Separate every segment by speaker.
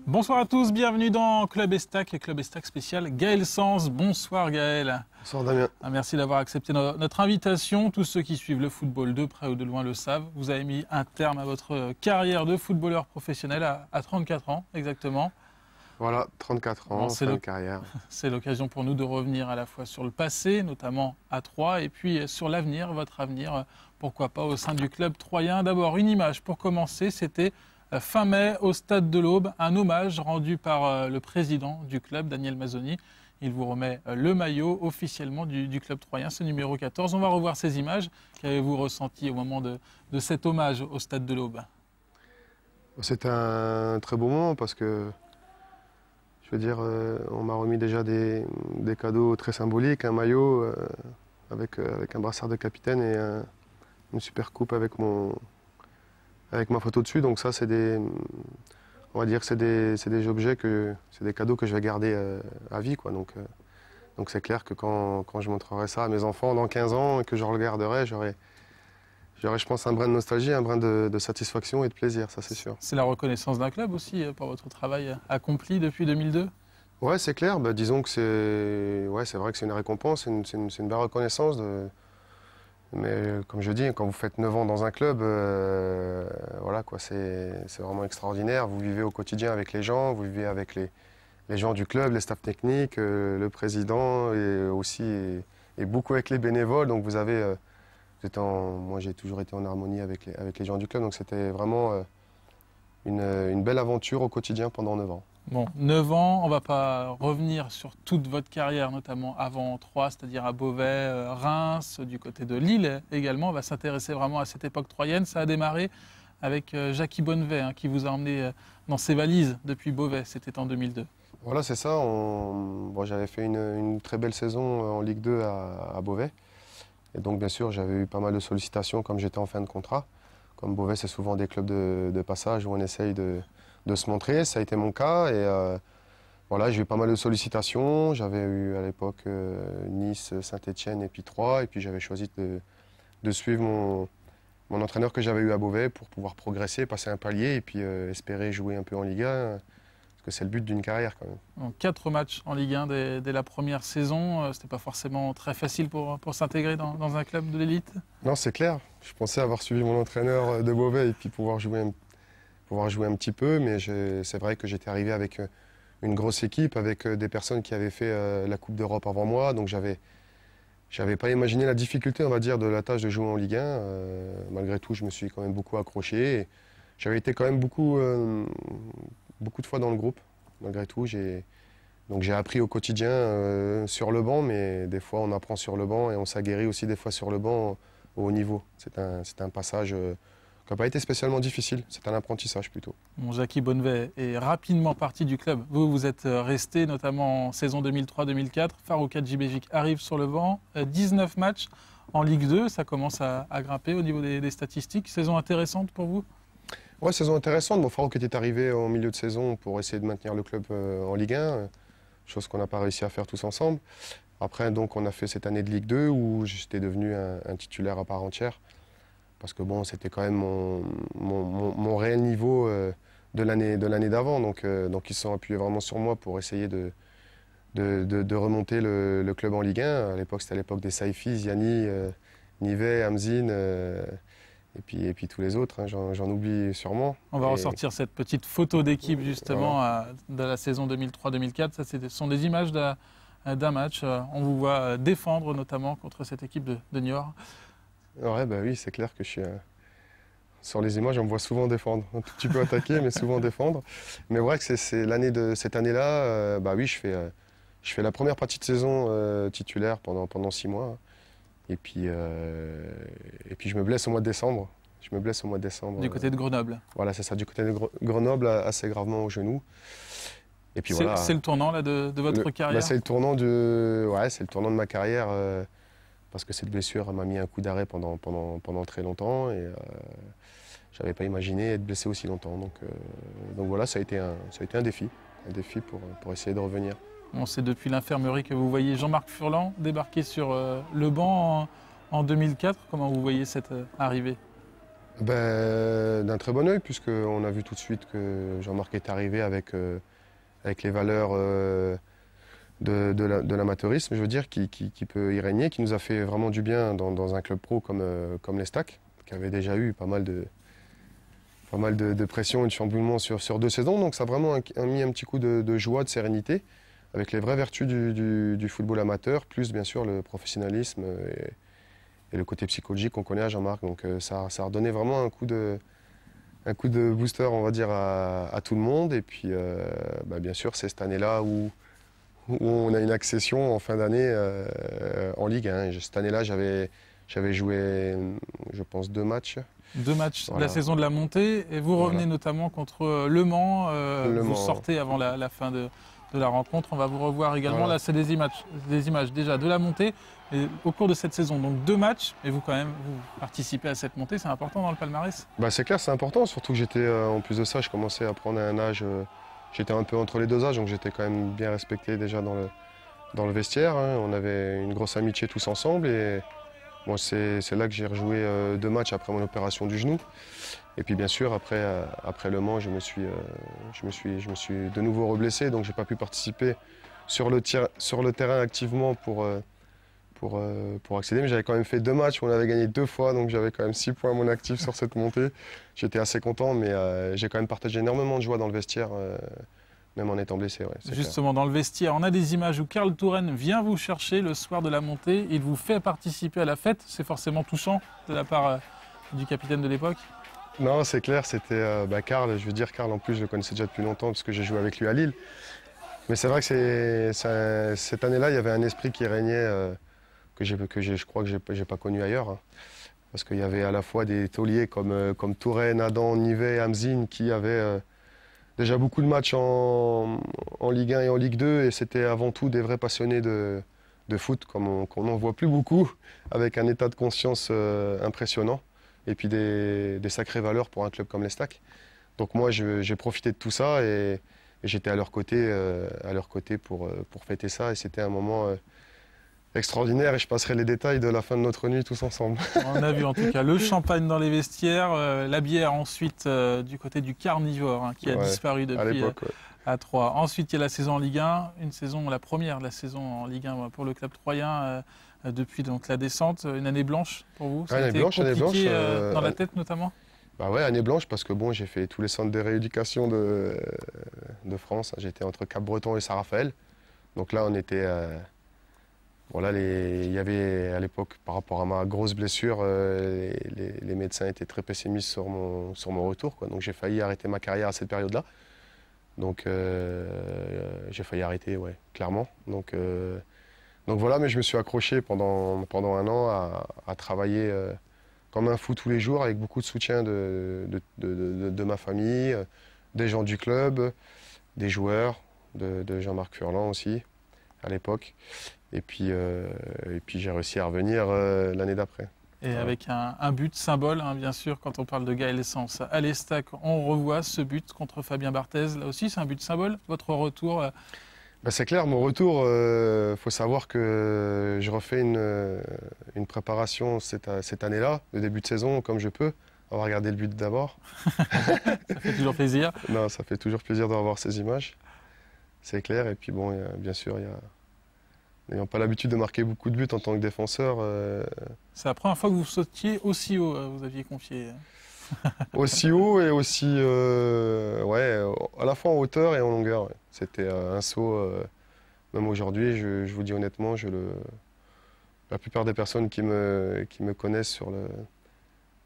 Speaker 1: Bonsoir à tous, bienvenue dans Club Estac, le Club Estac spécial Gaël Sens. Bonsoir Gaël.
Speaker 2: Bonsoir Damien.
Speaker 1: Merci d'avoir accepté notre invitation. Tous ceux qui suivent le football de près ou de loin le savent. Vous avez mis un terme à votre carrière de footballeur professionnel à 34 ans exactement.
Speaker 2: Voilà, 34 ans, fin de carrière.
Speaker 1: C'est l'occasion pour nous de revenir à la fois sur le passé, notamment à Troyes, et puis sur l'avenir, votre avenir, pourquoi pas au sein du club troyen. D'abord une image pour commencer, c'était fin mai, au Stade de l'Aube, un hommage rendu par le président du club, Daniel Mazzoni. Il vous remet le maillot officiellement du club troyen, c'est numéro 14. On va revoir ces images. Qu'avez-vous ressenti au moment de cet hommage au Stade de l'Aube?
Speaker 2: C'était un très beau moment parce que, je veux dire, on m'a remis déjà des cadeaux très symboliques, un maillot avec un brassard de capitaine et une super coupe avec ma photo dessus. Donc ça, on va dire que c'est des objets, c'est des cadeaux que je vais garder à vie, quoi. Donc c'est clair que quand je montrerai ça à mes enfants dans 15 ans et que je regarderai, j'aurai, je pense, un brin de nostalgie, un brin de satisfaction et de plaisir, ça c'est sûr.
Speaker 1: C'est la reconnaissance d'un club aussi pour votre travail accompli depuis 2002?
Speaker 2: Ouais, c'est clair. Bah, disons que c'est vrai que c'est une récompense, c'est une belle reconnaissance. Mais comme je dis, quand vous faites 9 ans dans un club, voilà, quoi, c'est vraiment extraordinaire. Vous vivez au quotidien avec les gens, vous vivez avec les gens du club, les staffs techniques, le président et aussi et beaucoup avec les bénévoles. Donc moi j'ai toujours été en harmonie avec les gens du club. Donc c'était vraiment une belle aventure au quotidien pendant 9 ans.
Speaker 1: Bon, 9 ans, on ne va pas revenir sur toute votre carrière, notamment avant Troyes, c'est-à-dire à Beauvais, Reims, du côté de Lille également. On va s'intéresser vraiment à cette époque troyenne. Ça a démarré avec Jackie Bonnevet, qui vous a emmené dans ses valises depuis Beauvais. C'était en 2002.
Speaker 2: Voilà, c'est ça. J'avais fait une très belle saison en Ligue 2 à Beauvais. Et donc, bien sûr, j'avais eu pas mal de sollicitations comme j'étais en fin de contrat. Comme Beauvais, c'est souvent des clubs de passage où on essaye de se montrer. Ça a été mon cas. Et voilà, j'ai eu pas mal de sollicitations. J'avais eu à l'époque Nice, Saint-Étienne et puis Troyes. Et puis, j'avais choisi de suivre mon entraîneur que j'avais eu à Beauvais pour pouvoir progresser, passer un palier et puis espérer jouer un peu en Ligue 1. Parce que c'est le but d'une carrière quand même.
Speaker 1: Donc, 4 matchs en Ligue 1 dès la première saison, c'était pas forcément très facile pour s'intégrer dans un club de l'élite?
Speaker 2: Non, c'est clair. Je pensais avoir suivi mon entraîneur de Beauvais et puis pouvoir jouer un petit peu, mais c'est vrai que j'étais arrivé avec une grosse équipe, avec des personnes qui avaient fait la Coupe d'Europe avant moi, donc j'avais pas imaginé la difficulté, on va dire, de la tâche de jouer en Ligue 1. Malgré tout, je me suis quand même beaucoup accroché. J'avais été quand même beaucoup de fois dans le groupe, malgré tout. Donc j'ai appris au quotidien sur le banc, mais des fois on apprend sur le banc et on s'aguerrit aussi des fois sur le banc au haut niveau. C'est un passage qui n'a pas été spécialement difficile, c'est un apprentissage plutôt.
Speaker 1: Bon, Jackie Bonnevet est rapidement parti du club. Vous êtes resté notamment en saison 2003-2004. Farouk Hadjibejic arrive sur le banc. 19 matchs en Ligue 2, ça commence à grimper au niveau des statistiques. Saison intéressante pour vous?
Speaker 2: Ouais, saison intéressante. Bon, Farouk était arrivé en milieu de saison pour essayer de maintenir le club en Ligue 1, chose qu'on n'a pas réussi à faire tous ensemble. Après, donc, on a fait cette année de Ligue 2 où j'étais devenu un titulaire à part entière. Parce que bon, c'était quand même mon réel niveau de l'année d'avant. Donc ils se sont appuyés vraiment sur moi pour essayer de remonter le club en Ligue 1. À l'époque, c'était à l'époque des Saifi, Ziani, Nivet, Hamzine, et puis tous les autres, hein, j'en oublie sûrement.
Speaker 1: On va ressortir cette petite photo d'équipe justement
Speaker 2: voilà.
Speaker 1: De la saison 2003-2004. Ça, ce sont des images d'un match. On vous voit défendre notamment contre cette équipe de Niort.
Speaker 2: Ouais, bah oui, c'est clair que je suis... Sur les images, on me voit souvent défendre. Un tout petit peu attaquer, mais souvent défendre. Mais vrai que c'est cette année-là, bah oui, je fais la première partie de saison titulaire pendant 6 mois. Et puis je me blesse au mois de décembre.
Speaker 1: Du côté de Grenoble.
Speaker 2: Voilà, c'est ça, du côté de Grenoble, assez gravement au genou. Et puis voilà.
Speaker 1: C'est le tournant là, de votre carrière?
Speaker 2: Bah, c'est le tournant de ma carrière. Parce que cette blessure m'a mis un coup d'arrêt pendant très longtemps. j'avais pas imaginé être blessé aussi longtemps. Donc voilà, ça a été un défi pour essayer de revenir.
Speaker 1: Bon, c'est depuis l'infirmerie que vous voyez Jean-Marc Furlan débarquer sur le banc en 2004. Comment vous voyez cette arrivée?
Speaker 2: D'un très bon œil, puisqu'on a vu tout de suite que Jean-Marc est arrivé avec les valeurs de l'amateurisme, je veux dire, qui peut y régner, qui nous a fait vraiment du bien dans un club pro comme l'Estac, qui avait déjà eu pas mal de pression et de chamboulement sur 2 saisons. Donc ça a vraiment mis un petit coup de joie, de sérénité, avec les vraies vertus du football amateur, plus bien sûr le professionnalisme et le côté psychologique qu'on connaît à Jean-Marc. Donc ça a redonné vraiment un coup de booster, on va dire, à tout le monde. Et puis bien sûr, c'est cette année-là où on a une accession en fin d'année en Ligue 1. Et cette année-là, j'avais joué, je pense, 2 matchs.
Speaker 1: 2 matchs
Speaker 2: Voilà.
Speaker 1: de la saison de la montée, et vous revenez notamment contre Le Mans. Vous
Speaker 2: Mans.
Speaker 1: sortez avant la fin de la rencontre. On va vous revoir également.
Speaker 2: Voilà.
Speaker 1: Là, c'est des images déjà de la montée et au cours de cette saison. Donc 2 matchs, et vous participez à cette montée. C'est important dans le palmarès?
Speaker 2: C'est clair, c'est important, surtout que j'étais, en plus de ça, je commençais à prendre un âge, j'étais un peu entre les 2 âges, donc j'étais quand même bien respecté déjà dans le vestiaire, hein. On avait une grosse amitié tous ensemble, et moi c'est là que j'ai rejoué 2 matchs après mon opération du genou. Et puis bien sûr, après Le Mans, je me suis de nouveau reblessé, donc j'ai pas pu participer sur le terrain activement pour accéder, mais j'avais quand même fait 2 matchs où on avait gagné 2 fois, donc j'avais quand même 6 points à mon actif sur cette montée. J'étais assez content, mais j'ai quand même partagé énormément de joie dans le vestiaire, même en étant blessé. Ouais,
Speaker 1: justement, dans le vestiaire, on a des images où Karl Touraine vient vous chercher le soir de la montée. Il vous fait participer à la fête. C'est forcément touchant de la part du capitaine de l'époque.
Speaker 2: Non, c'est clair, c'était Karl. Je veux dire, Karl, en plus, je le connaissais déjà depuis longtemps parce que j'ai joué avec lui à Lille. Mais c'est vrai que cette année-là, il y avait un esprit qui régnait je crois que j'ai pas connu ailleurs. Hein. Parce qu'il y avait à la fois des tauliers comme Touraine, Adam, Nivet, Hamzine qui avaient déjà beaucoup de matchs en Ligue 1 et en Ligue 2, et c'était avant tout des vrais passionnés de foot, qu'on n'en voit plus beaucoup, avec un état de conscience impressionnant, et puis des sacrées valeurs pour un club comme l'Estac. Donc moi, j'ai profité de tout ça, et j'étais à leur côté pour fêter ça, et c'était un moment extraordinaire, et je passerai les détails de la fin de notre nuit tous ensemble.
Speaker 1: On a vu en tout cas le champagne dans les vestiaires, la bière ensuite du côté du Carnivore, hein, qui a disparu depuis à Troyes. Ensuite, il y a la saison en Ligue 1, la première de la saison en Ligue 1 pour le club troyen depuis donc la descente. Une année blanche pour vous? Ça a été compliqué dans la tête notamment?
Speaker 2: Année blanche, parce que j'ai fait tous les centres de rééducation de France. J'étais entre Cap-Breton et Saint-Raphaël. Donc là, on était... il y avait à l'époque, par rapport à ma grosse blessure, les médecins étaient très pessimistes sur mon retour, quoi. Donc j'ai failli arrêter ma carrière à cette période-là. Donc j'ai failli arrêter, ouais, clairement. Donc voilà, mais je me suis accroché pendant 1 an à travailler comme un fou tous les jours, avec beaucoup de soutien de ma famille, des gens du club, des joueurs, de Jean-Marc Furlan aussi, à l'époque. Et puis j'ai réussi à revenir l'année d'après.
Speaker 1: Et avec un but symbole, hein, bien sûr, quand on parle de Gaël Essence. À l'Estac, on revoit ce but contre Fabien Barthez. Là aussi, c'est un but symbole, votre retour
Speaker 2: c'est clair, mon retour, faut savoir que je refais une préparation cette année-là, de début de saison, comme je peux. On va regarder le but d'abord.
Speaker 1: Ça fait toujours plaisir.
Speaker 2: Non, ça fait toujours plaisir de revoir ces images. C'est clair. Et puis bien sûr, n'ayant pas l'habitude de marquer beaucoup de buts en tant que défenseur.
Speaker 1: C'est la première fois que vous sautiez aussi haut, vous aviez confié.
Speaker 2: Aussi haut et aussi, à la fois en hauteur et en longueur. Ouais. C'était un saut, même aujourd'hui, je vous dis honnêtement, la plupart des personnes qui me connaissent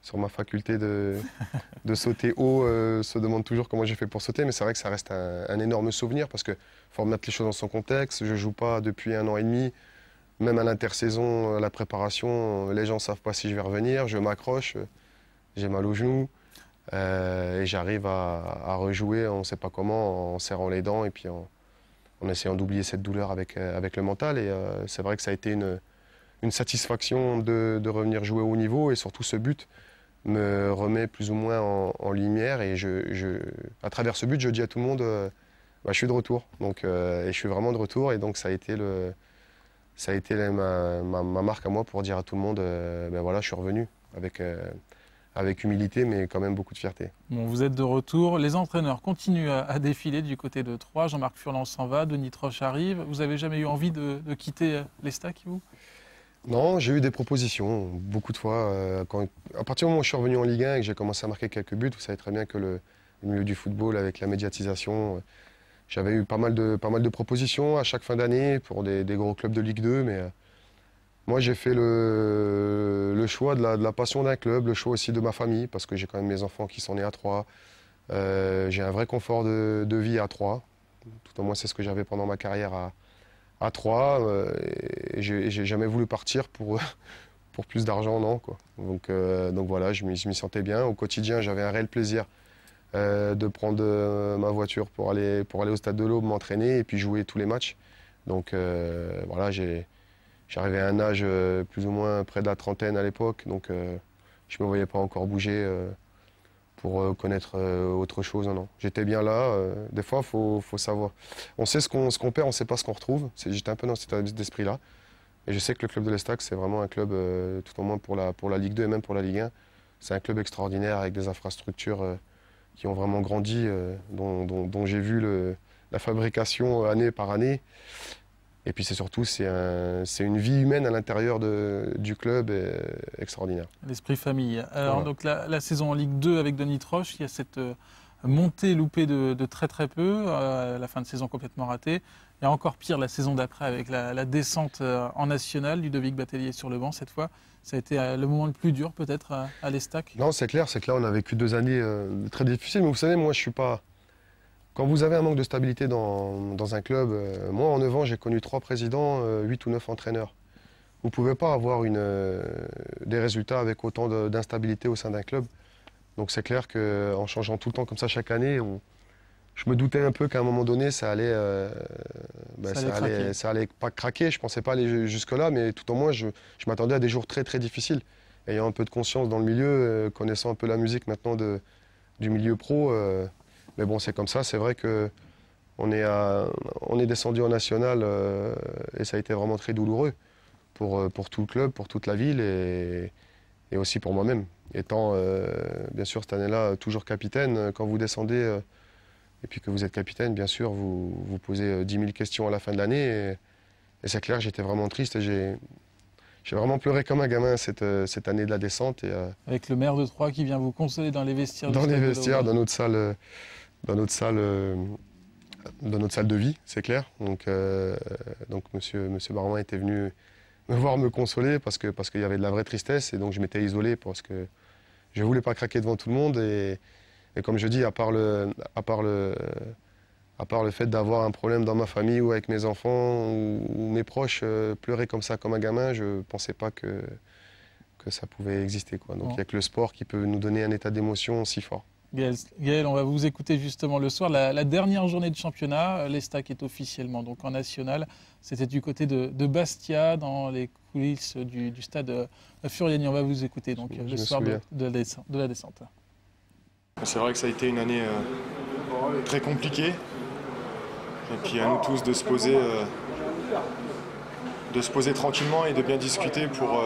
Speaker 2: sur ma faculté de sauter haut se demandent toujours comment j'ai fait pour sauter, mais c'est vrai que ça reste un énorme souvenir, parce qu'il faut remettre les choses dans son contexte. Je ne joue pas depuis 1 an et demi, même à l'intersaison, la préparation, les gens ne savent pas si je vais revenir, je m'accroche, j'ai mal au genou, et j'arrive à rejouer, on ne sait pas comment, en serrant les dents, et puis en essayant d'oublier cette douleur avec le mental. Et c'est vrai que ça a été une satisfaction de revenir jouer au haut niveau, et surtout ce but me remet plus ou moins en lumière. Et à travers ce but, je dis à tout le monde, bah, je suis de retour. Donc, et je suis vraiment de retour. Et donc ça a été, ma marque à moi pour dire à tout le monde, ben voilà, je suis revenu avec humilité, mais quand même beaucoup de fierté.
Speaker 1: Bon, vous êtes de retour. Les entraîneurs continuent à défiler du côté de Troyes. Jean-Marc Furlan s'en va, Denis Troche arrive. Vous avez jamais eu envie de quitter l'Estac, vous?
Speaker 2: Non, j'ai eu des propositions beaucoup de fois. À partir du moment où je suis revenu en Ligue 1 et que j'ai commencé à marquer quelques buts, vous savez très bien que le milieu du football, avec la médiatisation, j'avais eu pas mal de propositions à chaque fin d'année pour des gros clubs de Ligue 2. Mais moi, j'ai fait le choix de la passion d'un club, le choix aussi de ma famille, parce que j'ai quand même mes enfants qui sont nés à Troyes. J'ai un vrai confort de vie à Troyes. Tout au moins, c'est ce que j'avais pendant ma carrière à Troyes. Et j'ai jamais voulu partir pour plus d'argent, non, quoi. Donc voilà, je m'y sentais bien. Au quotidien, j'avais un réel plaisir de prendre ma voiture pour aller au Stade de l'Aube, m'entraîner et puis jouer tous les matchs. Donc voilà, j'arrivais à un âge plus ou moins près de la trentaine à l'époque, donc je ne me voyais pas encore bouger pour connaître autre chose. Non. J'étais bien là. Des fois, faut savoir. On sait ce qu'on perd, on ne sait pas ce qu'on retrouve. J'étais un peu dans cet état d'esprit-là. Et je sais que le club de l'Estac, c'est vraiment un club, tout au moins pour la Ligue 2 et même pour la Ligue 1, c'est un club extraordinaire avec des infrastructures qui ont vraiment grandi, dont j'ai vu la fabrication année par année. Et puis c'est surtout, c'est une vie humaine à l'intérieur du club extraordinaire.
Speaker 1: L'esprit famille. Alors
Speaker 2: Voilà.
Speaker 1: donc la saison en Ligue 2 avec Denis Troche, il y a cette montée loupée de très très peu, la fin de saison complètement ratée. Il y a encore pire la saison d'après avec la descente en nationale, Ludovic Batellier sur le banc cette fois. Ça a été le moment le plus dur peut-être à l'Estac?
Speaker 2: Non, c'est clair, c'est que là on a vécu 2 années très difficiles. Mais vous savez, moi je suis pas... Quand vous avez un manque de stabilité dans un club, moi en 9 ans j'ai connu 3 présidents, 8 ou 9 entraîneurs. Vous ne pouvez pas avoir des résultats avec autant d'instabilité au sein d'un club. Donc c'est clair qu'en changeant tout le temps comme ça chaque année, je me doutais un peu qu'à un moment donné ça allait, ça allait pas craquer. Je ne pensais pas aller jusque-là, mais tout au moins je m'attendais à des jours très très difficiles. Ayant un peu de conscience dans le milieu, connaissant un peu la musique maintenant du milieu pro. Mais bon, c'est comme ça. C'est vrai qu'on est descendu en national et ça a été vraiment très douloureux pour tout le club, pour toute la ville et aussi pour moi-même. Étant, bien sûr, cette année-là, toujours capitaine, quand vous descendez et puis que vous êtes capitaine, bien sûr, vous posez 10 000 questions à la fin de l'année. Et c'est clair, j'étais vraiment triste et j'ai vraiment pleuré comme un gamin cette année de la descente.
Speaker 1: Avec le maire de Troyes qui vient vous consoler dans les vestiaires.
Speaker 2: Dans les vestiaires, dans notre salle. Dans notre salle de vie, c'est clair. Donc monsieur Barouin était venu me voir me consoler parce qu'il y avait de la vraie tristesse et donc je m'étais isolé parce que je ne voulais pas craquer devant tout le monde et comme je dis, à part le fait d'avoir un problème dans ma famille ou avec mes enfants ou mes proches, pleurer comme ça comme un gamin, je ne pensais pas que ça pouvait exister, quoi. Donc il n'y a que le sport qui peut nous donner un état d'émotion si fort.
Speaker 1: Gaël, on va vous écouter justement le soir. La dernière journée de championnat, l'Estac est officiellement donc en national. C'était du côté de Bastia, dans les coulisses du stade Furiani. On va vous écouter donc le soir de la descente.
Speaker 3: C'est vrai que ça a été une année très compliquée. Et puis à nous tous de se poser tranquillement et de bien discuter pour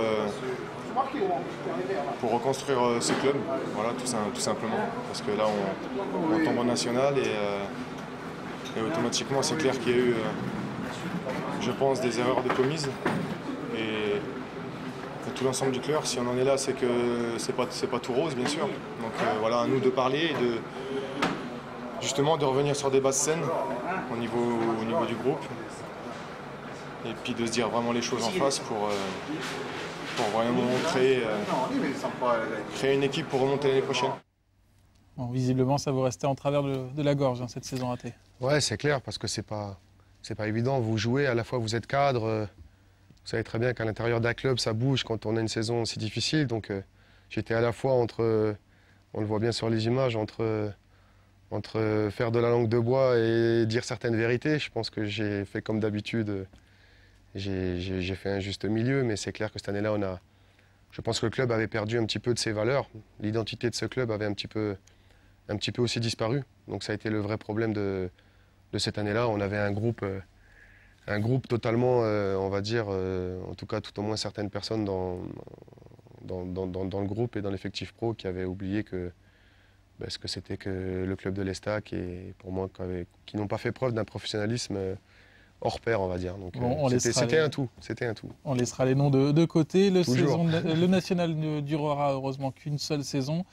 Speaker 3: reconstruire ce club, voilà, tout simplement. Parce que là, on tombe en national et automatiquement, c'est clair qu'il y a eu, je pense, des erreurs de commises. Et tout l'ensemble du club, si on en est là, c'est que c'est pas tout rose, bien sûr. Donc voilà, à nous de parler et justement de revenir sur des bases saines au niveau du groupe. Et puis de se dire vraiment les choses en face pour vraiment créer une équipe pour remonter l'année prochaine.
Speaker 1: Bon, visiblement, ça vous restait en travers de la gorge, cette saison ratée.
Speaker 2: Ouais, c'est clair, parce que c'est pas évident. Vous jouez, à la fois vous êtes cadre. Vous savez très bien qu'à l'intérieur d'un club, ça bouge quand on a une saison si difficile. Donc j'étais à la fois entre, on le voit bien sur les images, entre faire de la langue de bois et dire certaines vérités. Je pense que j'ai fait comme d'habitude. J'ai fait un juste milieu, mais c'est clair que cette année-là, je pense que le club avait perdu un petit peu de ses valeurs. L'identité de ce club avait un petit peu aussi disparu. Donc ça a été le vrai problème de cette année-là. On avait un groupe totalement, on va dire, en tout cas tout au moins certaines personnes dans le groupe et dans l'effectif pro qui avaient oublié ce que c'était que le club de l'Estac et pour moi qui n'ont pas fait preuve d'un professionnalisme hors pair, on va dire. Donc
Speaker 1: bon,
Speaker 2: c'était un tout.
Speaker 1: On laissera les noms de côté. Le national ne durera heureusement qu'une seule saison.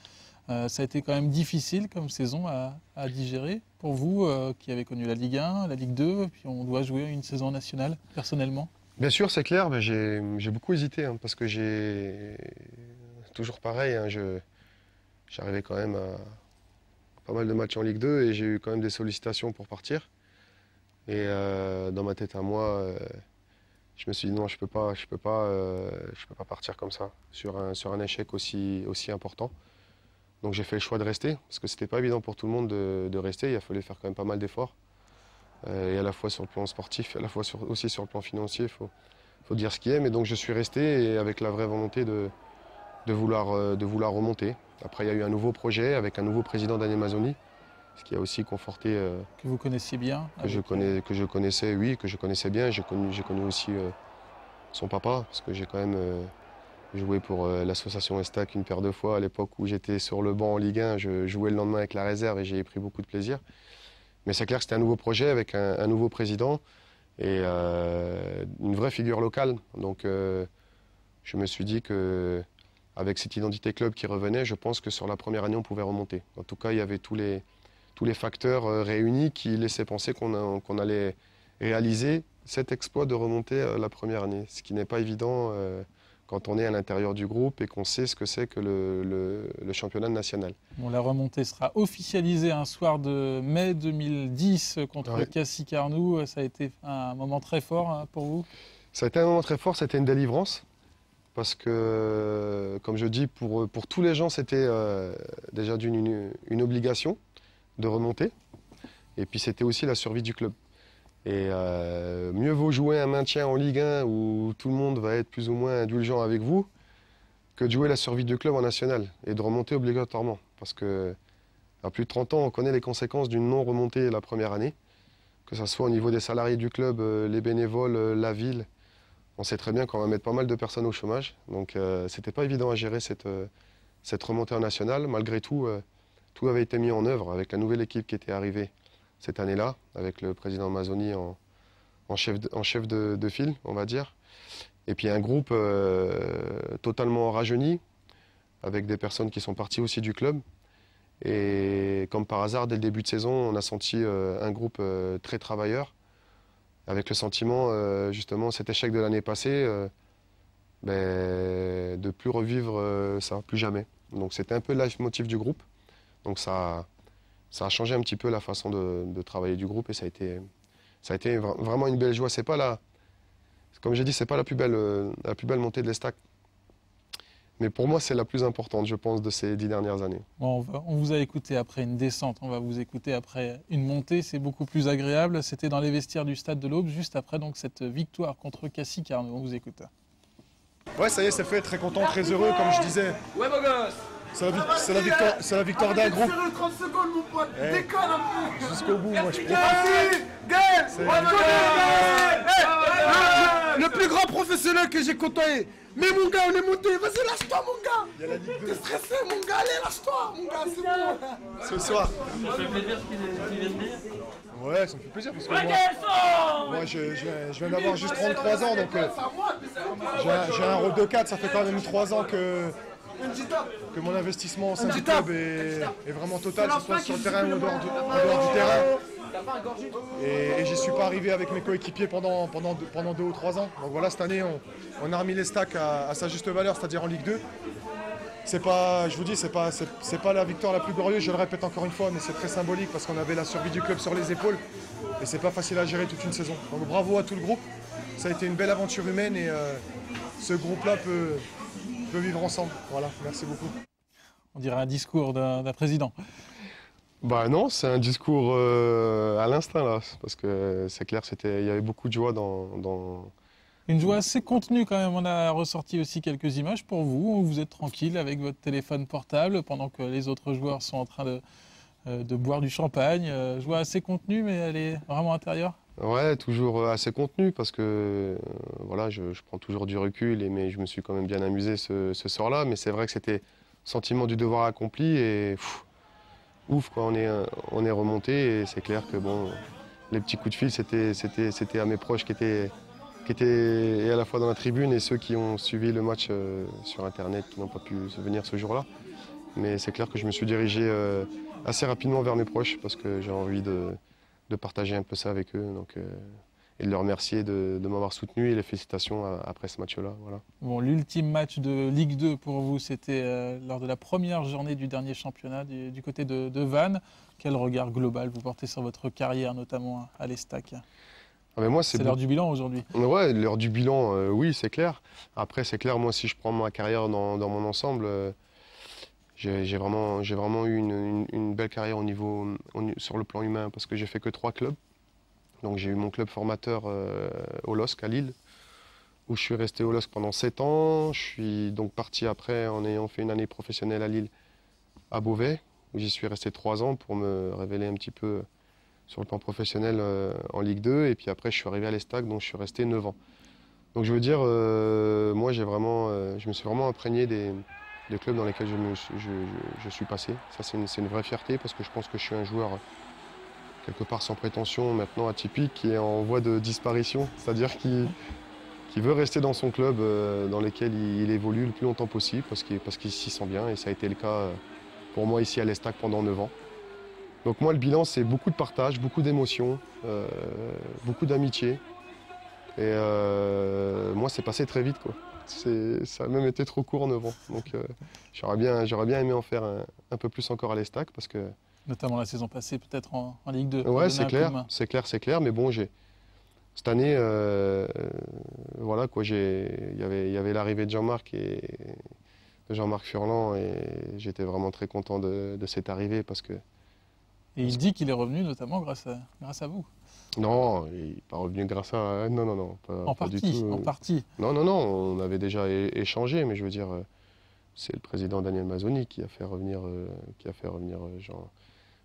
Speaker 1: Ça a été quand même difficile comme saison à digérer pour vous qui avez connu la Ligue 1, la Ligue 2, et puis on doit jouer une saison nationale personnellement.
Speaker 2: Bien sûr, c'est clair, mais j'ai beaucoup hésité hein, parce que j'ai toujours pareil. Hein, j'arrivais quand même à pas mal de matchs en Ligue 2 et j'ai eu quand même des sollicitations pour partir. Et dans ma tête à moi, je me suis dit non, je peux pas partir comme ça sur un échec aussi important. Donc j'ai fait le choix de rester parce que c'était pas évident pour tout le monde de rester. Il a fallu faire quand même pas mal d'efforts et à la fois sur le plan sportif, et à la fois aussi sur le plan financier. Faut dire ce qui est. Mais donc je suis resté et avec la vraie volonté de vouloir remonter. Après il y a eu un nouveau projet avec un nouveau président d'Annemazzoni. Ce qui a aussi conforté...
Speaker 1: que vous connaissiez bien
Speaker 2: que je connaissais, oui, que je connaissais bien. J'ai connu aussi son papa, parce que j'ai quand même joué pour l'association Estac une paire de fois. À l'époque où j'étais sur le banc en Ligue 1, je jouais le lendemain avec la réserve et j'ai pris beaucoup de plaisir. Mais c'est clair que c'était un nouveau projet avec un nouveau président et une vraie figure locale. Donc je me suis dit qu'avec cette identité club qui revenait, je pense que sur la première année, on pouvait remonter. En tout cas, il y avait tous les facteurs réunis qui laissaient penser qu'on allait réaliser cet exploit de remonter la première année. Ce qui n'est pas évident quand on est à l'intérieur du groupe et qu'on sait ce que c'est que le championnat national.
Speaker 1: Bon, la remontée sera officialisée un soir de mai 2010 contre Cassis Carnou. Ça a été un moment très fort pour vous?
Speaker 2: Ça a été un moment très fort, c'était une délivrance. Parce que, comme je dis, pour tous les gens, c'était déjà une obligation de remonter. Et puis c'était aussi la survie du club. Et mieux vaut jouer un maintien en Ligue 1 où tout le monde va être plus ou moins indulgent avec vous que de jouer la survie du club en national et de remonter obligatoirement. Parce que à plus de 30 ans, on connaît les conséquences d'une non-remontée la première année, que ce soit au niveau des salariés du club, les bénévoles, la ville. On sait très bien qu'on va mettre pas mal de personnes au chômage. Donc c'était pas évident à gérer cette remontée en national. Malgré tout, tout avait été mis en œuvre avec la nouvelle équipe qui était arrivée cette année-là, avec le président Mazzoni en chef de file, on va dire. Et puis un groupe totalement rajeuni, avec des personnes qui sont parties aussi du club. Et comme par hasard, dès le début de saison, on a senti un groupe très travailleur, avec le sentiment, justement, cet échec de l'année passée, de ne plus revivre ça, plus jamais. Donc c'était un peu le leitmotiv du groupe. Donc ça a changé un petit peu la façon de travailler du groupe et ça a été vraiment une belle joie. C'est pas comme j'ai dit, c'est pas la plus belle montée de l'Estac. Mais pour moi, c'est la plus importante, je pense, de ces 10 dernières années.
Speaker 1: Bon, on vous a écouté après une descente, on va vous écouter après une montée, c'est beaucoup plus agréable. C'était dans les vestiaires du Stade de l'Aube, juste après donc cette victoire contre Cassis Carnou. On vous écoute.
Speaker 3: Ouais, ça y est, c'est fait, très content, très heureux, comme je disais.
Speaker 4: Ouais, mon gosse!
Speaker 3: C'est la victoire d'un groupe.
Speaker 4: 30 secondes, mon pote, déconne un peu!
Speaker 3: Jusqu'au bout, moi je
Speaker 4: Le plus grand professionnel que j'ai côtoyé! Mais mon gars, on est monté, vas-y, lâche-toi, mon gars!
Speaker 3: Il y a la Ligue 2.
Speaker 4: T'es stressé, mon gars, allez, lâche-toi, mon gars, c'est bon!
Speaker 3: Ce soir.
Speaker 5: Ça fait plaisir ce qu'il vient de dire.
Speaker 3: Ouais, ça me fait plaisir parce que moi je viens d'avoir juste 33 ans, donc j'ai un rôle de 4, ça fait quand même 3 ans que mon investissement au sein du club est vraiment total, que ce soit sur le terrain ou en dehors du terrain. Et j'y suis pas arrivé avec mes coéquipiers pendant 2 ou 3 ans. Donc voilà, cette année, on a remis les stacks à sa juste valeur, c'est-à-dire en Ligue 2. C'est pas, je vous dis, c'est pas la victoire la plus glorieuse, je le répète encore une fois, mais c'est très symbolique parce qu'on avait la survie du club sur les épaules et c'est pas facile à gérer toute une saison. Donc bravo à tout le groupe, ça a été une belle aventure humaine et ce groupe-là peut vivre ensemble. Voilà, merci beaucoup.
Speaker 1: On dirait un discours d'un président.
Speaker 2: Bah non, c'est un discours à l'instinct là, parce que c'est clair, il y avait beaucoup de joie dans
Speaker 1: Une joie assez contenue quand même. On a ressorti aussi quelques images pour vous. Vous êtes tranquille avec votre téléphone portable pendant que les autres joueurs sont en train de boire du champagne. Joie assez contenue, mais elle est vraiment intérieure.
Speaker 2: Ouais, toujours assez contenue parce que voilà, je prends toujours du recul, mais je me suis quand même bien amusé ce soir-là. Mais c'est vrai que c'était le sentiment du devoir accompli et ouf, quoi, on est remonté et c'est clair que bon, les petits coups de fil, c'était à mes proches qui étaient à la fois dans la tribune et ceux qui ont suivi le match sur Internet, qui n'ont pas pu venir ce jour-là. Mais c'est clair que je me suis dirigé assez rapidement vers mes proches parce que j'ai envie de partager un peu ça avec eux et de leur remercier de m'avoir soutenu et les félicitations après ce match-là. Voilà.
Speaker 1: Bon, l'ultime match de Ligue 2 pour vous, c'était lors de la première journée du dernier championnat du côté de Vannes. Quel regard global vous portez sur votre carrière, notamment à l'Estac? C'est l'heure du bilan aujourd'hui.
Speaker 2: Ouais, l'heure du bilan, oui, c'est clair. Après, c'est clair, moi, si je prends ma carrière dans mon ensemble, j'ai vraiment eu une belle carrière sur le plan humain parce que j'ai fait que 3 clubs. Donc j'ai eu mon club formateur au LOSC à Lille, où je suis resté au LOSC pendant 7 ans. Je suis donc parti après en ayant fait une année professionnelle à Lille, à Beauvais, où j'y suis resté 3 ans pour me révéler un petit peu sur le plan professionnel en Ligue 2. Et puis après, je suis arrivé à l'Estac, donc je suis resté 9 ans. Donc je veux dire, moi, je me suis vraiment imprégné des clubs dans lesquels je suis passé. Ça, c'est une vraie fierté parce que je pense que je suis un joueur quelque part sans prétention, maintenant atypique, qui est en voie de disparition. C'est-à-dire qui veut rester dans son club dans lequel il évolue le plus longtemps possible parce qu'il s'y sent bien. Et ça a été le cas pour moi ici à l'Estac pendant 9 ans. Donc moi, le bilan, c'est beaucoup de partage, beaucoup d'émotions, beaucoup d'amitié. Et moi, c'est passé très vite, quoi. Ça a même été trop court, 9 ans. Donc j'aurais bien aimé en faire un peu plus encore à l'Estac parce que...
Speaker 1: Notamment la saison passée, peut-être en Ligue 2.
Speaker 2: Ouais, c'est clair. Mais bon, cette année, voilà, quoi, il y avait l'arrivée de Jean-Marc Furlan et j'étais vraiment très content de cette arrivée parce que...
Speaker 1: Et il dit qu'il est revenu notamment grâce à vous.
Speaker 2: Non, il n'est pas revenu grâce à... Non, pas du tout.
Speaker 1: En partie.
Speaker 2: Non, on avait déjà échangé, mais je veux dire, c'est le président Daniel Mazzoni qui a fait revenir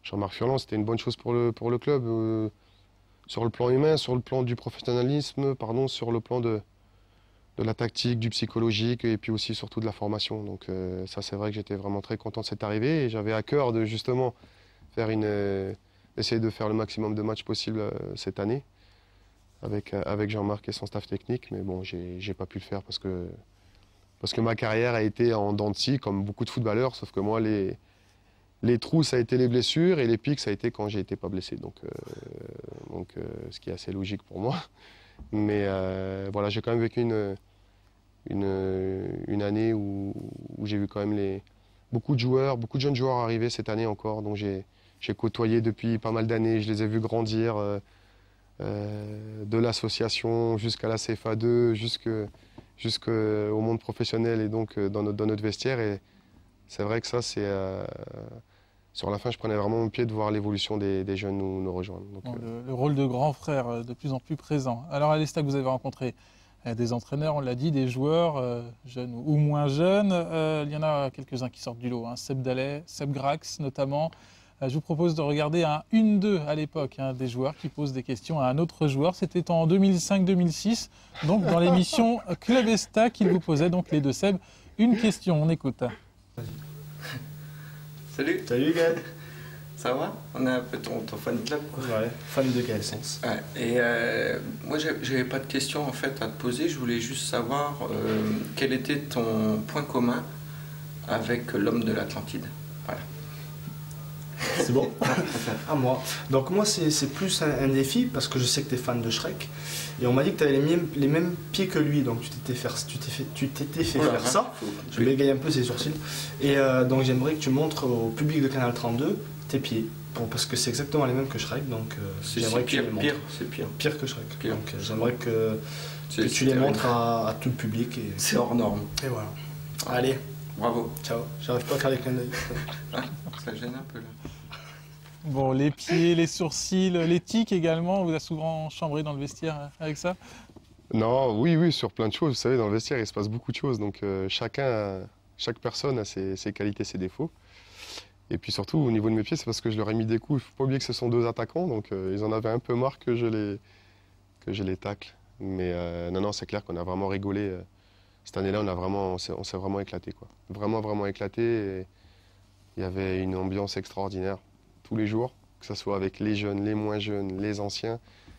Speaker 2: Jean-Marc Furlan. C'était une bonne chose pour le club, sur le plan humain, sur le plan du professionnalisme, sur le plan de la tactique, du psychologique et puis aussi surtout de la formation. Donc ça, c'est vrai que j'étais vraiment très content de cette arrivée et j'avais à cœur de justement essayer de faire le maximum de matchs possible cette année avec Jean-Marc et son staff technique. Mais bon, j'ai pas pu le faire parce que ma carrière a été en dents de scie comme beaucoup de footballeurs, sauf que moi, les trous, ça a été les blessures et les pics, ça a été quand j'ai été pas blessé. Donc ce qui est assez logique pour moi. Mais voilà, j'ai quand même vécu une année où j'ai vu quand même beaucoup de jeunes joueurs arriver cette année encore. Donc j'ai côtoyé depuis pas mal d'années, je les ai vus grandir de l'association jusqu'à la CFA2, jusqu'au monde professionnel et donc dans notre vestiaire. Et c'est vrai que ça, sur la fin, je prenais vraiment mon pied de voir l'évolution des jeunes nous rejoindre. Donc,
Speaker 1: le rôle de grand frère de plus en plus présent. Alors à l'Estac, vous avez rencontré des entraîneurs, on l'a dit, des joueurs jeunes ou moins jeunes. Il y en a quelques-uns qui sortent du lot, hein. Seb Dallet, Seb Grax notamment. Je vous propose de regarder un 1-2 à l'époque, hein, des joueurs qui posent des questions à un autre joueur. C'était en 2005-2006, donc dans l'émission Club Estac, il vous posait donc les deux Seb une question. On écoute.
Speaker 6: Salut.
Speaker 7: Salut Gaël.
Speaker 6: Ça va? On est un peu ton fan club, quoi.
Speaker 7: Ouais, fan de quel sens?
Speaker 6: Ouais. Et moi, j'avais pas de questions en fait à te poser. Je voulais juste savoir quel était ton point commun avec l'homme de l'Atlantide. Voilà.
Speaker 7: C'est bon. À moi. Donc moi, c'est plus un défi parce que je sais que tu es fan de Shrek. Et on m'a dit que tu avais les mêmes pieds que lui, donc tu t'étais fait faire ça. Je bégaye un peu ses sourcils. Et donc j'aimerais que tu montres au public de Canal 32 tes pieds. Parce que c'est exactement les mêmes que Shrek, donc j'aimerais que tu les montres.
Speaker 6: C'est pire.
Speaker 7: Pire que Shrek.
Speaker 6: Pire.
Speaker 7: Donc j'aimerais que tu les montres à tout le public.
Speaker 6: C'est hors norme.
Speaker 7: Et voilà. Allez.
Speaker 6: Bravo.
Speaker 7: Ciao. J'arrive pas à faire les clins d'œil.
Speaker 6: Ça gêne un peu là.
Speaker 1: Bon, les pieds, les sourcils, les tics également, on vous a souvent chambré dans le vestiaire avec ça?
Speaker 2: Non, oui, sur plein de choses. Vous savez, dans le vestiaire, il se passe beaucoup de choses. Donc chaque personne a ses qualités, ses défauts. Et puis surtout, au niveau de mes pieds, c'est parce que je leur ai mis des coups. Il ne faut pas oublier que ce sont 2 attaquants, donc ils en avaient un peu marre que je les tacle. Mais non, c'est clair qu'on a vraiment rigolé. Cette année-là, on s'est vraiment éclaté, quoi. Vraiment éclaté. Et il y avait une ambiance extraordinaire tous les jours, que ce soit avec les jeunes, les moins jeunes, les anciens.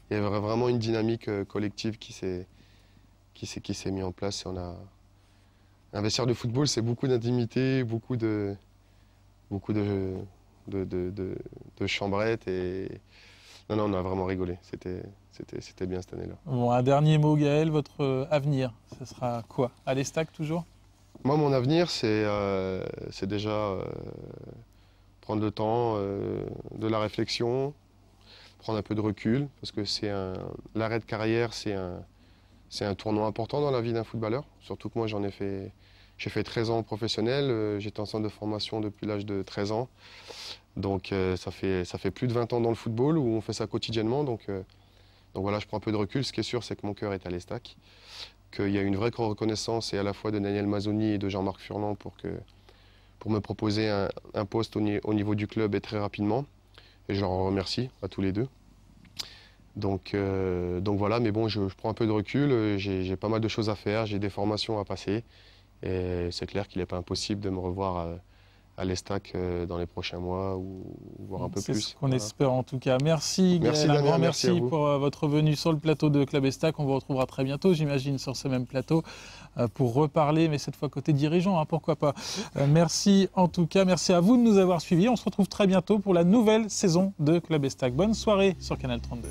Speaker 2: Il y avait vraiment une dynamique collective qui s'est mise en place. Et un vestiaire de football, c'est beaucoup d'intimité, beaucoup de chambrettes. Et non, on a vraiment rigolé. C'était bien cette année-là.
Speaker 1: Bon, un dernier mot, Gaël, votre avenir, ce sera quoi? À l'Estac toujours?
Speaker 2: Moi, mon avenir, c'est déjà prendre le temps de la réflexion, prendre un peu de recul, parce que l'arrêt de carrière, c'est un tournant important dans la vie d'un footballeur. Surtout que moi, j'ai fait 13 ans professionnel, j'étais en centre de formation depuis l'âge de 13 ans. Donc ça fait plus de 20 ans dans le football où on fait ça quotidiennement. Donc voilà, je prends un peu de recul. Ce qui est sûr, c'est que mon cœur est à l'Estac, qu'il y a une vraie reconnaissance et à la fois de Daniel Mazzoni et de Jean-Marc Furlan pour me proposer un poste au niveau du club et très rapidement. Et je leur en remercie à tous les deux. Donc voilà, mais bon, je prends un peu de recul, j'ai pas mal de choses à faire, j'ai des formations à passer. Et c'est clair qu'il n'est pas impossible de me revoir à l'Estac dans les prochains mois ou voire un peu plus.
Speaker 1: C'est ce qu'on espère en tout cas. Merci Gaël,
Speaker 2: Damien,
Speaker 1: un grand
Speaker 2: merci
Speaker 1: merci
Speaker 2: à vous.
Speaker 1: pour votre venue sur le plateau de Club Estac. On vous retrouvera très bientôt, j'imagine, sur ce même plateau pour reparler, mais cette fois côté dirigeant, hein, pourquoi pas. Merci en tout cas, merci à vous de nous avoir suivis. On se retrouve très bientôt pour la nouvelle saison de Club Estac. Bonne soirée sur Canal 32.